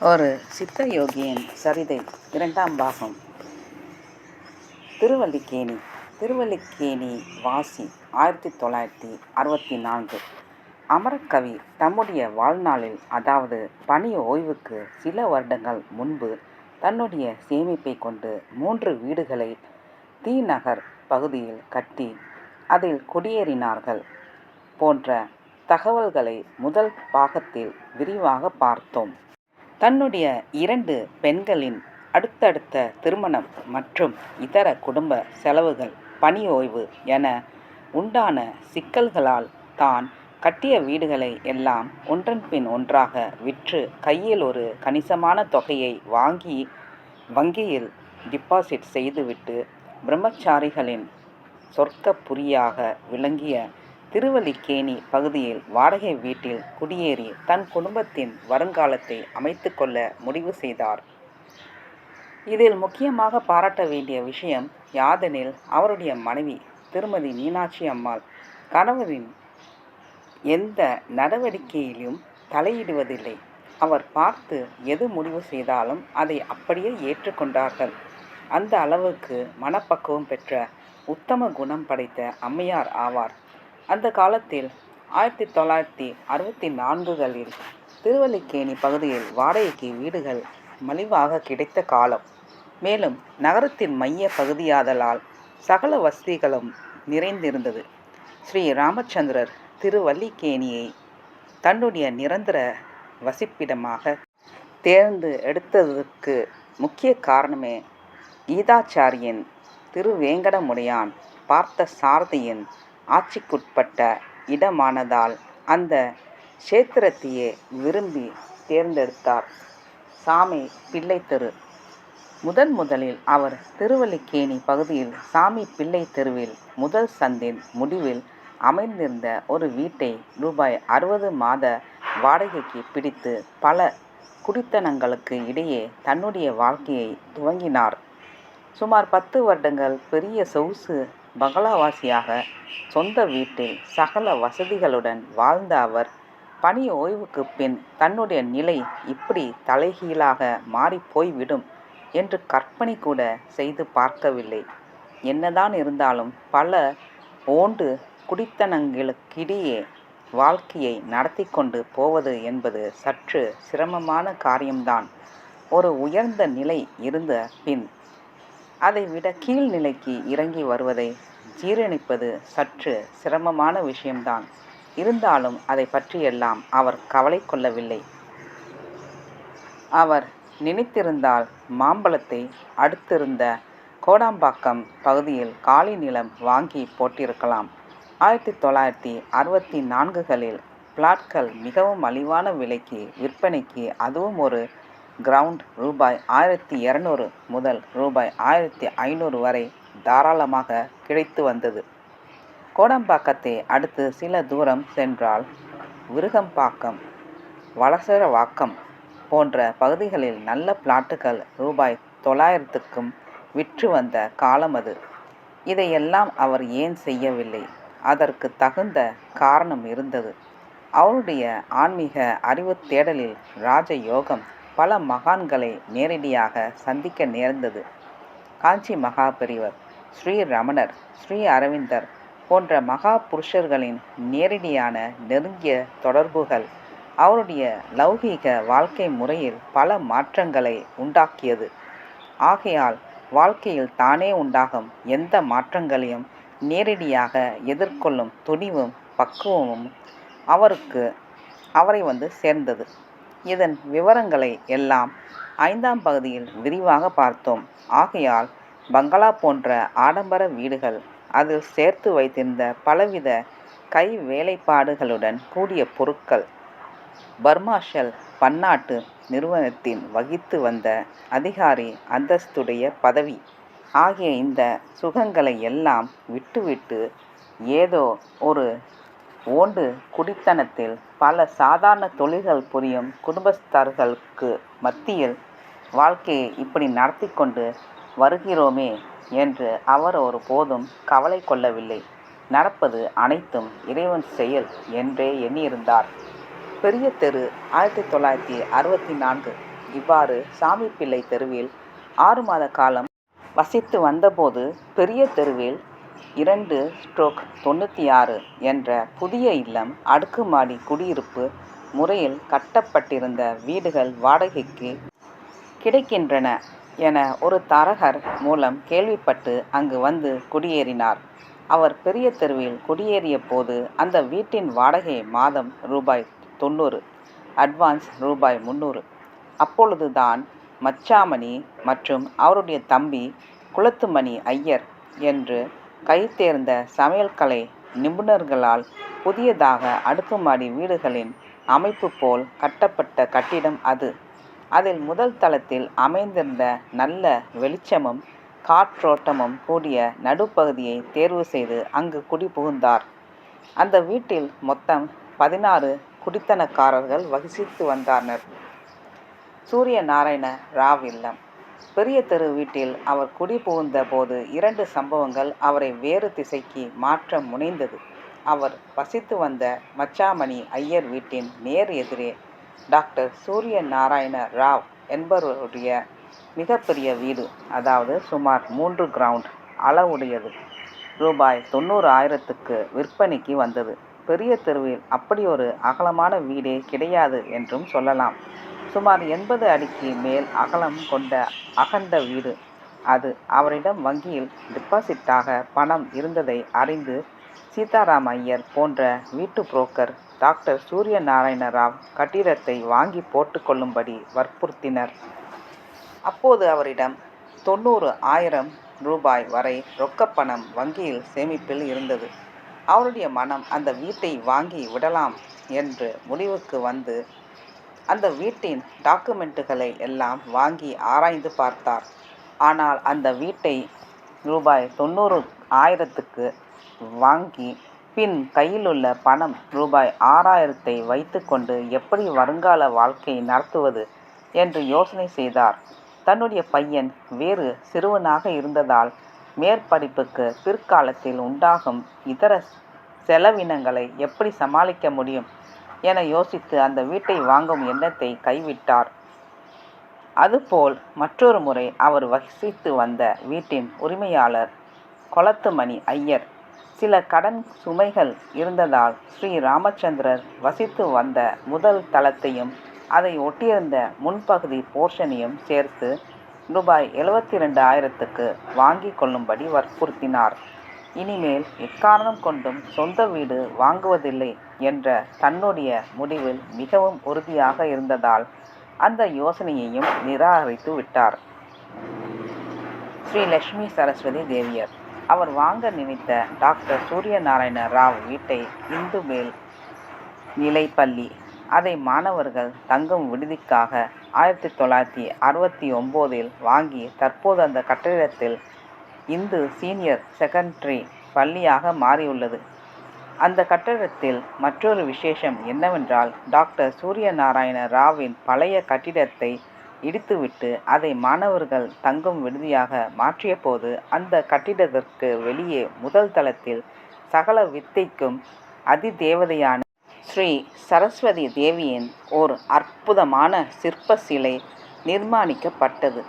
ஒரு சித்த யோகியின் சரிதை இரண்டாம் பாகம். திருவல்லிக்கேணி. திருவல்லிக்கேணி வாசி 1964. அமரக்கவி தம்முடைய வாழ்நாளில், அதாவது பணி ஓய்வுக்கு சில வருடங்கள் முன்பு, தன்னுடைய சேமிப்பை கொண்டு 3 வீடுகளை தி நகர் பகுதியில் கட்டி அதில் குடியேறினார்கள் போன்ற தகவல்களை முதல் பாகத்தில் விரிவாக பார்த்தோம். தன்னுடைய 2 பெண்களின் அடுத்தடுத்த திருமணம் மற்றும் இதர குடும்ப செலவுகள், பணி ஓய்வு என உண்டான சிக்கல்களால் தான் கட்டிய வீடுகளை எல்லாம் ஒன்றன் பின் ஒன்றாக விற்று கையில் ஒரு கணிசமான தொகையை வாங்கி வங்கியில் டிபாசிட் செய்துவிட்டு பிரம்மச்சாரிகளின் சொர்க்கப்புரியாக விளங்கிய திருவல்லிக்கேணி பகுதியில் வாடகை வீட்டில் குடியேறி தன் குடும்பத்தின் வருங்காலத்தை அமைத்து கொள்ள முடிவு செய்தார். இதில் முக்கியமாக பாராட்ட வேண்டிய விஷயம் யாதெனில், அவருடைய மனைவி திருமதி மீனாட்சி அம்மாள் கணவரின் எந்த நடவடிக்கையிலும் தலையிடுவதில்லை. அவர் பார்த்து எது முடிவு செய்தாலும் அதை அப்படியே ஏற்றுக்கொண்டார்கள். அந்த அளவுக்கு மனப்பக்குவம் பெற்ற உத்தம குணம் படைத்த அம்மையார் ஆவார். அந்த காலத்தில் 1964களில் திருவல்லிக்கேணி பகுதியில் வாடகைக்கு வீடுகள் மலிவாக கிடைத்த காலம். மேலும் நகரத்தின் மைய பகுதியாதலால் சகல வசதிகளும் நிறைந்திருந்தது. ஸ்ரீ ராமச்சந்திரர் திருவல்லிக்கேணியை தன்னுடைய நிரந்தர வசிப்பிடமாக தேர்ந்து எடுத்ததற்கு முக்கிய காரணமே கீதாச்சாரியன் திருவேங்கடமுடையான் பார்த்த சாரதியின் ஆட்சிக்குட்பட்ட இடமானதால் அந்த க்ஷேத்திரத்தையே விரும்பி தேர்ந்தெடுத்தார். சாமி பிள்ளை தெரு. முதலில் அவர் திருவல்லிக்கேணி பகுதியில் சாமி பிள்ளை தெருவில் முதல் சந்தின் முடிவில் அமைந்திருந்த ஒரு வீட்டை ரூபாய் 60 மாத வாடகைக்கு பிடித்து பல குடித்தனங்களுக்கு இடையே தன்னுடைய வாழ்க்கையை துவங்கினார். சுமார் 10 வருடங்கள் பெரிய சொகுசு பங்களாவாசியாக சொந்த வீட்டில் சகல வசதிகளுடன் வாழ்ந்த அவர், பணி ஓய்வுக்கு பின் தன்னுடைய நிலை இப்படி தலைகீழாக மாறிப்போய்விடும் என்று கற்பனை கூட செய்து பார்க்கவில்லை. என்னதான் இருந்தாலும் பல ஓண்டு குடித்தனங்களுக்கிடையே வாழ்க்கையை நடத்தி கொண்டு போவது என்பது சற்று சிரமமான காரியம்தான். ஒரு உயர்ந்த நிலை இருந்த பின் அதைவிட கீழ்நிலைக்கு இறங்கி வருவதை ஜீரணிப்பது சற்று சிரமமான விஷயம்தான். இருந்தாலும் அதை பற்றியெல்லாம் அவர் கவலை கொள்ளவில்லை. அவர் நினைத்திருந்தால் மாம்பழத்தை அடுத்திருந்த கோடம்பாக்கம் பகுதியில் காலி நிலம் வாங்கி போட்டிருக்கலாம். 1964களில் பிளாட்கள் மிகவும் மலிவான விலைக்கு விற்பனைக்கு, அதுவும் ஒரு கிரவுண்ட் ரூபாய் 1200 முதல் ரூபாய் 1500 வரை தாராளமாக கிடைத்து வந்தது. கோடம்பாக்கத்தை அடுத்து சில தூரம் சென்றால் விருகம்பாக்கம், வளசரவாக்கம் போன்ற பகுதிகளில் நல்ல பிளாட்டுகள் ரூபாய் 900க்கும் விற்று வந்த காலம் அது. இதையெல்லாம் அவர் ஏன் செய்யவில்லை? அதற்கு தகுந்த காரணம் இருந்தது. அவருடைய ஆன்மீக அறிவு தேடலில் ராஜயோகம் பல மகான்களை நேரடியாக சந்திக்க நேர்ந்தது. காஞ்சி மகா பெரியவர், ஸ்ரீ ரமணர், ஸ்ரீ அரவிந்தர் போன்ற மகா புருஷர்களின் நேரடியான நெருங்கிய தொடர்புகள் அவருடைய லௌகீக வாழ்க்கை முறையில் பல மாற்றங்களை உண்டாக்கியது. ஆகையால் வாழ்க்கையில் தானே உண்டாகும் எந்த மாற்றங்களையும் நேரடியாக எதிர்கொள்ளும் துணிவும் பக்குவமும் அவரை சேர்ந்தது. இதன் விவரங்களை எல்லாம் 5ஆம் பகுதியில் விரிவாக பார்த்தோம். ஆகையால் பங்களா போன்ற ஆடம்பர வீடுகள், அதில் சேர்த்து வைத்திருந்த பலவித கை வேலைப்பாடுகளுடன் கூடிய பொருட்கள், பர்மாஷல் பன்னாட்டு நிறுவனத்தின் வகித்து வந்த அதிகாரி அந்தஸ்துடைய பதவி ஆகிய இந்த சுகங்களை எல்லாம் விட்டுவிட்டு ஏதோ ஒரு ஓண்டு குடித்தனத்தில் பல சாதாரண தொழில்கள் புரியும் குடும்பஸ்தர்களுக்கு மத்தியில் வாழ்க்கையை இப்படி நடத்தி கொண்டு வருகிறோமே என்று அவர் ஒரு போதும் கவலை கொள்ளவில்லை. நடப்பது அனைத்தும் இறைவன் செயல் என்றே எண்ணியிருந்தார். பெரிய தெரு 1964 இவ்வாறு சாமிப்பிள்ளை தெருவில் 6 மாத காலம் வசித்து வந்தபோது பெரிய தெருவில் 2/96 என்ற புதிய இல்லம் அடுக்குமாடி குடியிருப்பு முறையில் கட்டப்பட்டிருந்த வீடுகள் வாடகைக்கு கிடைக்கின்றன என ஒரு தரகர் மூலம் கேள்விப்பட்டு அங்கு வந்து குடியேறினார். அவர் பெரிய தெருவில் குடியேறிய போது அந்த வீட்டின் வாடகை மாதம் ரூபாய் 90, அட்வான்ஸ் ரூபாய் 300. அப்பொழுதுதான் மச்சாமணி மற்றும் அவருடைய தம்பி குளத்துமணி ஐயர் என்று கைதேர்ந்த சமையல்கலை நிபுணர்களால் புதியதாக அடுக்குமாடி வீடுகளின் அமைப்பு போல் கட்டப்பட்ட கட்டிடம் அது. அதில் முதல் தளத்தில் அமைந்திருந்த நல்ல வெளிச்சமும் காற்றோட்டமும் கூடிய நடுப்பகுதியை தேர்வு செய்து அங்கு குடிபுகுந்தார். அந்த வீட்டில் மொத்தம் 16 குடித்தனக்காரர்கள் வசித்து வந்தனர். சூரிய நாராயண ராவ் இல்லம். பெரிய தெரு வீட்டில் அவர் குடிபுகுந்த போது 2 சம்பவங்கள் அவரை வேறு திசைக்கு மாற்ற முனைந்தது. அவர் வசித்து வந்த மச்சாமணி ஐயர் வீட்டின் நேர் எதிரே டாக்டர் சூரிய நாராயண ராவ் என்பவருடைய மிகப்பெரிய வீடு, அதாவது சுமார் 3 கிரவுண்ட் அளவுடையது, ரூபாய் 90,000க்கு விற்பனைக்கு வந்தது. பெரிய தெருவில் அப்படி ஒரு அகலமான வீடே கிடையாது என்றும் சொல்லலாம். சுமார் 80 அடிக்கு மேல் அகலம் கொண்ட அகண்ட வீடு அது. அவரிடம் வங்கியில் டிபாசிட்டாக பணம் இருந்ததை அறிந்து சீதாராம் ஐயர் போன்ற வீட்டு புரோக்கர் டாக்டர் சூரிய நாராயண ராவ் கட்டிடத்தை வாங்கி போட்டுக்கொள்ளும்படி வற்புறுத்தினர். அப்போது அவரிடம் 90,000 ரூபாய் வரை ரொக்கப்பணம் வங்கியில் சேமிப்பில் இருந்தது. அவருடைய மனம் அந்த வீட்டை வாங்கி விடலாம் என்று முடிவுக்கு வந்து அந்த வீட்டின் டாக்குமெண்ட்டுகளை எல்லாம் வாங்கி ஆராய்ந்து பார்த்தார். ஆனால் அந்த வீட்டை ரூபாய் 90,000க்கு வாங்கி பின் கையிலுள்ள பணம் ரூபாய் 6,000ஐ வைத்து கொண்டு எப்படி வருங்கால வாழ்க்கை நடத்துவது என்று யோசனை செய்தார். தன்னுடைய பையன் வேறு சிறுவனாக இருந்ததால் மேற்படிப்புக்கு பிற்காலத்தில் உண்டாகும் இதர செலவினங்களை எப்படி சமாளிக்க முடியும் என யோசித்து அந்த வீட்டை வாங்கும் எண்ணத்தை கைவிட்டார். அதுபோல் மற்றொரு முறை அவர் வசித்து வந்த வீட்டின் உரிமையாளர் குளத்துமணி ஐயர் சில கடன் சுமைகள் இருந்ததால் ஸ்ரீ ராமச்சந்திரர் வசித்து வந்த முதல் தளத்தையும் அதை ஒட்டியிருந்த முன்பகுதி போர்ஷனையும் சேர்த்து ரூபாய் 72,000க்கு வாங்கி கொள்ளும்படி வற்புறுத்தினார். இனிமேல் எக்காரணம் கொண்டும் சொந்த வீடு வாங்குவதில்லை என்ற தன்னுடைய முடிவில் மிகவும் உறுதியாக இருந்ததால் அந்த யோசனையையும் நிராகரித்து விட்டார். ஸ்ரீ லட்சுமி சரஸ்வதி தேவியர். அவர் வாங்க நினைத்த டாக்டர் சூரிய நாராயண ராவ் வீட்டை இந்து மேல் நிலைப்பள்ளி, அதை மாணவர்கள் தங்கும் விடுதிக்காக 1969இல் வாங்கி தற்போது அந்த கட்டிடத்தில் இந்து சீனியர் செகண்டரி பள்ளியாக மாறியுள்ளது. அந்த கட்டடத்தில் மற்றொரு விசேஷம் என்னவென்றால், டாக்டர் சூரிய நாராயண ராவின் பழைய கட்டிடத்தை இடித்துவிட்டு அதை மாணவர்கள் தங்கும் விடுதியாக மாற்றிய போது அந்த கட்டிடத்திற்கு வெளியே முதல் தளத்தில் சகல வித்தைக்கும் அதிதேவதையான ஸ்ரீ சரஸ்வதி தேவியின் ஓர் அற்புதமான சிற்ப சிலை நிர்மாணிக்கப்பட்டது.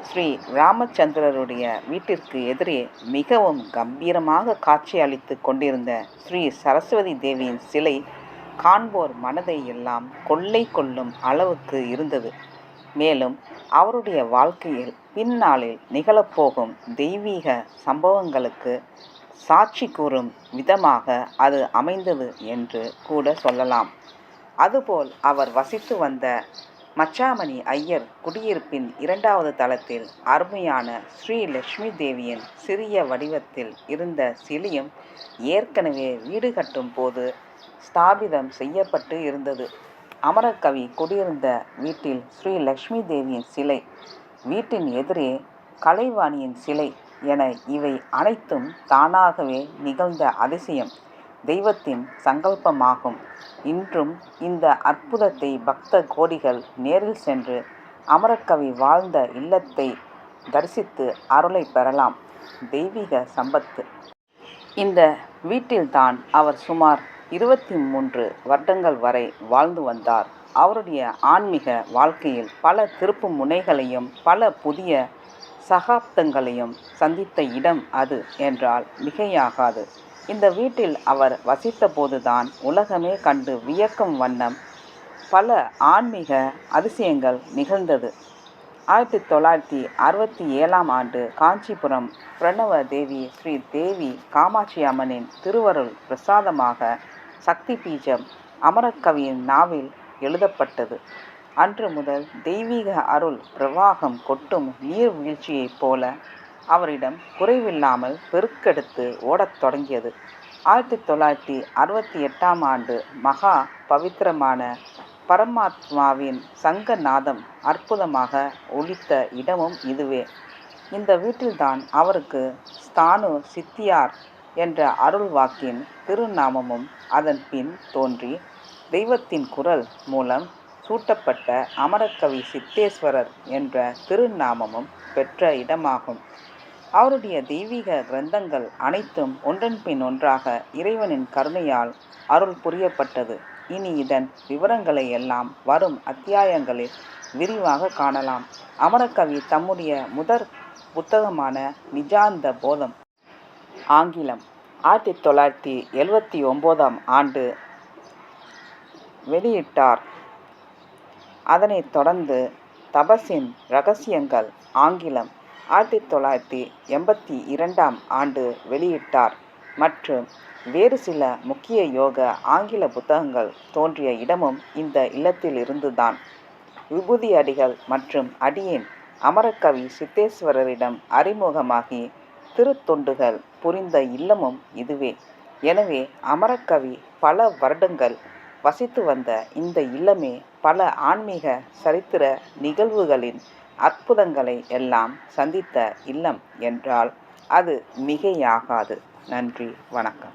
ஸ்ரீ ராமச்சந்திரருடைய வீட்டிற்கு எதிரே மிகவும் கம்பீரமாக காட்சி அளித்து கொண்டிருந்த ஸ்ரீ சரஸ்வதி தேவியின் சிலை காண்போர் மனதை எல்லாம் கொள்ளை கொள்ளும் அளவுக்கு இருந்தது. மேலும் அவருடைய வாழ்க்கையில் பின்னாளில் நிகழப்போகும் தெய்வீக சம்பவங்களுக்கு சாட்சி கூறும் விதமாக அது அமைந்தது என்று கூட சொல்லலாம். அதுபோல் அவர் வசித்து வந்த மச்சாமணி ஐயர் குடியிருப்பின் 2வது தளத்தில் அருமையான ஸ்ரீ லட்சுமி தேவியின் சிறிய வடிவத்தில் இருந்த சிலையும் ஏற்கனவே வீடு கட்டும் போது ஸ்தாபிதம் செய்யப்பட்டு இருந்தது. அமரக்கவி குடியிருந்த வீட்டில் ஸ்ரீ லட்சுமி தேவியின் சிலை, வீட்டின் எதிரே கலைவாணியின் சிலை என இவை அனைத்தும் தானாகவே நிகழ்ந்த அதிசயம், தெய்வத்தின் சங்கல்பமாகும். இன்றும் இந்த அற்புதத்தை பக்த கோடிகள் நேரில் சென்று அமரக்கவி வாழ்ந்த இல்லத்தை தரிசித்து அருளை பெறலாம். தெய்வீக சம்பத்து. இந்த வீட்டில்தான் அவர் சுமார் 23 வருடங்கள் வரை வாழ்ந்து வந்தார். அவருடைய ஆன்மீக வாழ்க்கையில் பல திருப்பு முனைகளையும் பல புதிய சகாப்தங்களையும் சந்தித்த இடம் அது என்றால் மிகையாகாது. இந்த வீட்டில் அவர் வசித்த போதுதான் உலகமே கண்டு வியக்கும் வண்ணம் பல ஆன்மீக அதிசயங்கள் நிகழ்ந்தது. 1967 ஆண்டு காஞ்சிபுரம் பிரணவ தேவி ஸ்ரீ தேவி காமாட்சி அம்மனின் திருவருள் பிரசாதமாக சக்தி பீஜம் அமரக்கவியின் நாவில் எழுதப்பட்டது. அன்று முதல் தெய்வீக அருள் பிரவாகம் கொட்டும் நீர்வீழ்ச்சியைப் போல அவரிடம் குறைவில்லாமல் பெருக்கெடுத்து ஓடத் தொடங்கியது. 1968 ஆண்டு மகா பவித்திரமான பரமாத்மாவின் சங்கநாதம் அற்புதமாக ஒலித்த இடமும் இதுவே. இந்த வீட்டில்தான் அவருக்கு ஸ்தானு சித்தியார் என்ற அருள் வாக்கின் திருநாமமும் அதன் பின் தோன்றி தெய்வத்தின் குரல் மூலம் சூட்டப்பட்ட அமரக்கவி சித்தேஸ்வரர் என்ற திருநாமமும் பெற்ற இடமாகும். அவருடைய தெய்வீக கிரந்தங்கள் அனைத்தும் ஒன்றன் பின் ஒன்றாக இறைவனின் கருணையால் அருள் புரியப்பட்டது. இனி இதன் விவரங்களை எல்லாம் வரும் அத்தியாயங்களில் விரிவாக காணலாம். அமரக்கவி தம்முடைய முதற் புத்தகமான நிஜாந்த போதம் ஆங்கிலம் 1979 ஆண்டு வெளியிட்டார். அதனைத் தொடர்ந்து தபஸின் இரகசியங்கள் ஆங்கிலம் 1982 ஆண்டு வெளியிட்டார். மற்றும் வேறு சில முக்கிய யோக ஆங்கில புத்தகங்கள் தோன்றிய இடமும் இந்த இல்லத்தில் இருந்துதான். விபூதி அடிகள் மற்றும் அடியேன் அமரக்கவி சித்தேஸ்வரரிடம் அறிமுகமாகி திருத்தொண்டுகள் புரிந்த இல்லமும் இதுவே. எனவே அமரக்கவி பல வருடங்கள் வசித்து வந்த இந்த இல்லமே பல ஆன்மீக சரித்திர நிகழ்வுகளின் அற்புதங்களை எல்லாம் சந்தித்த இல்லம் என்றால் அது மிகையாகாது. நன்றி, வணக்கம்.